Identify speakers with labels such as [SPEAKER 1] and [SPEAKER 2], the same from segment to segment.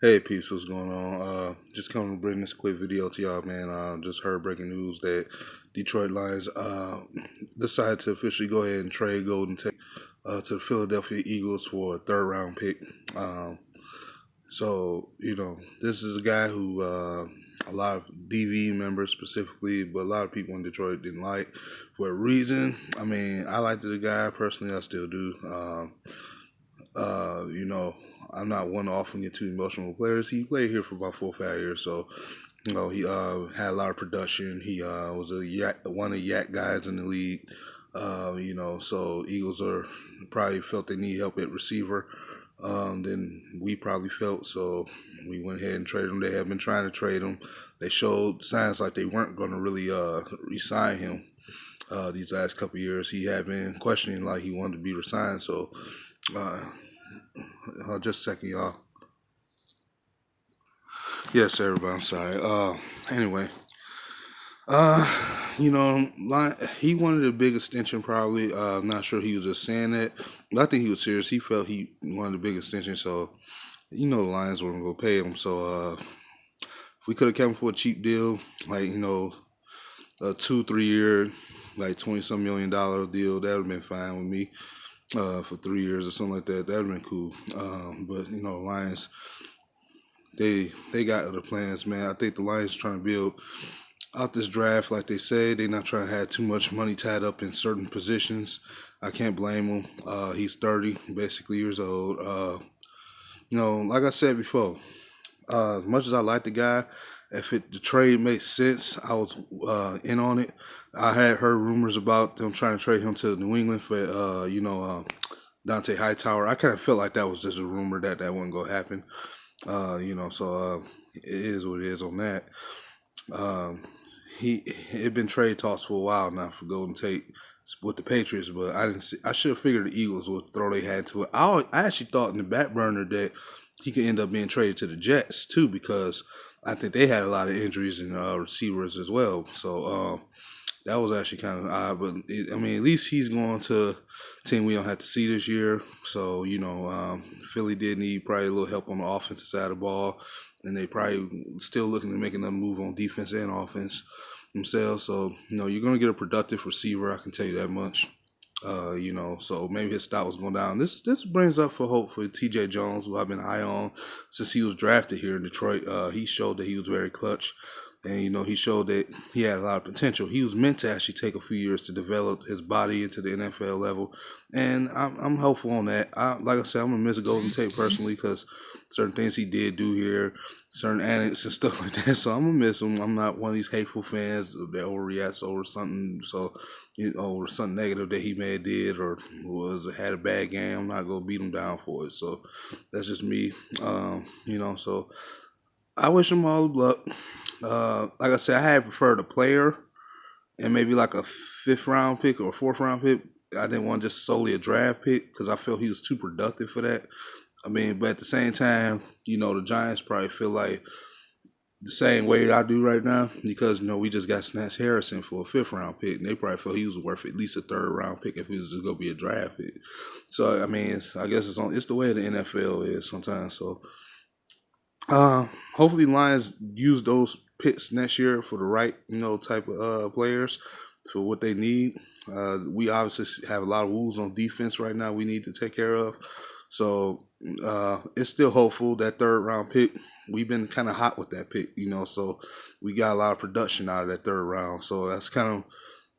[SPEAKER 1] Hey, peeps, what's going on? Just coming to bring this quick video to y'all, man. Just heard breaking news that Detroit Lions decided to officially go ahead and trade Golden Tate to the Philadelphia Eagles for a third round pick. This is a guy who a lot of DV members specifically, but a lot of people in Detroit didn't like for a reason. I mean, I liked the guy personally, I still do. I'm not one to often get too emotional with players. He played here for about 4 or 5 years, so he had a lot of production. He was one of the yak guys in the league. So Eagles are probably felt they need help at receiver than we probably felt. So we went ahead and traded him. They have been trying to trade him. They showed signs like they weren't going to really re-sign him these last couple of years. He had been questioning like he wanted to be re-signed. So just a second, y'all. Yes, everybody. I'm sorry. Anyway, he wanted a big extension. Probably. I'm not sure he was just saying that, but I think he was serious. He felt he wanted a big extension, so the Lions weren't gonna go pay him. So if we could have kept him for a cheap deal, like a 2-3 year, like $20-some million deal, that would have been fine with me. For 3 years or something like that, that'd have been cool. But Lions, they got other plans, man. I think the Lions trying to build out this draft, like they say. They're not trying to have too much money tied up in certain positions. I can't blame him. He's 30, basically years old. Like I said before, as much as I like the guy, if the trade makes sense, I was in on it. I had heard rumors about them trying to trade him to New England for, Tate Hightower. I kind of felt like that was just a rumor that wasn't going to happen. It is what it is on that. It been trade talks for a while now for Golden Tate with the Patriots, but I should have figured the Eagles would throw their hand to it. I actually thought in the back burner that he could end up being traded to the Jets too, because I think they had a lot of injuries and receivers as well. So that was actually kind of odd. But at least he's going to a team we don't have to see this year. So Philly did need probably a little help on the offensive side of the ball, and they probably still looking to make another move on defense and offense themselves. So you're going to get a productive receiver. I can tell you that much. So maybe his stock was going down. This brings up for hope for TJ Jones, who I've been high on since he was drafted here in Detroit. He showed that he was very clutch, and he showed that he had a lot of potential. He was meant to actually take a few years to develop his body into the NFL level, and I'm hopeful on that. Like I said, I'm gonna miss Golden Tate personally because certain things he did do here, certain antics and stuff like that. So I'm gonna miss him. I'm not one of these hateful fans that overreacts over something. So or something negative that he may have did or had a bad game. I'm not gonna beat him down for it. So that's just me. So I wish him all the luck. Like I said, I had preferred a player and maybe like a 5th round pick or a 4th round pick. I didn't want just solely a draft pick because I felt he was too productive for that. But at the same time, the Giants probably feel like the same way I do right now because, we just got Snatch Harrison for a 5th round pick, and they probably felt he was worth at least a 3rd round pick if he was just going to be a draft pick. So, I guess it's the way the NFL is sometimes. So, hopefully Lions use those picks next year for the right, type of players for what they need. We obviously have a lot of wounds on defense right now we need to take care of. So it's still hopeful that 3rd round pick. We've been kind of hot with that pick, so we got a lot of production out of that 3rd round. So that's kind of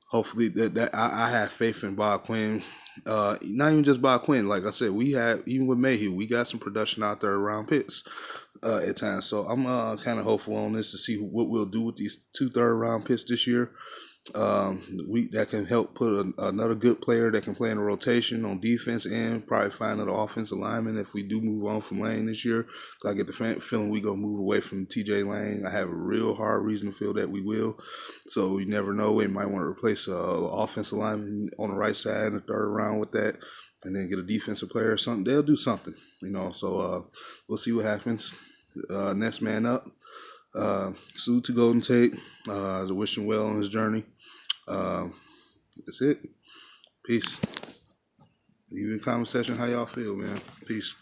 [SPEAKER 1] hopefully that I have faith in Bob Quinn. Not even just Bob Quinn. Like I said, we have, even with Mayhew, we got some production out 3rd round picks at times. So I'm kind of hopeful on this to see what we'll do with these 2 3rd round picks this year. That can help put another good player that can play in a rotation on defense and probably find another offensive lineman if we do move on from Lane this year. I get the feeling we gonna move away from TJ Lane. I have a real hard reason to feel that we will. So you never know. We might want to replace an offensive lineman on the right side in the 3rd round with that, and then get a defensive player or something. They'll do something, So we'll see what happens. Next man up. Salute to Golden Tate. I wish him well on his journey. That's it. Peace. Leave in the comment section how y'all feel, man. Peace.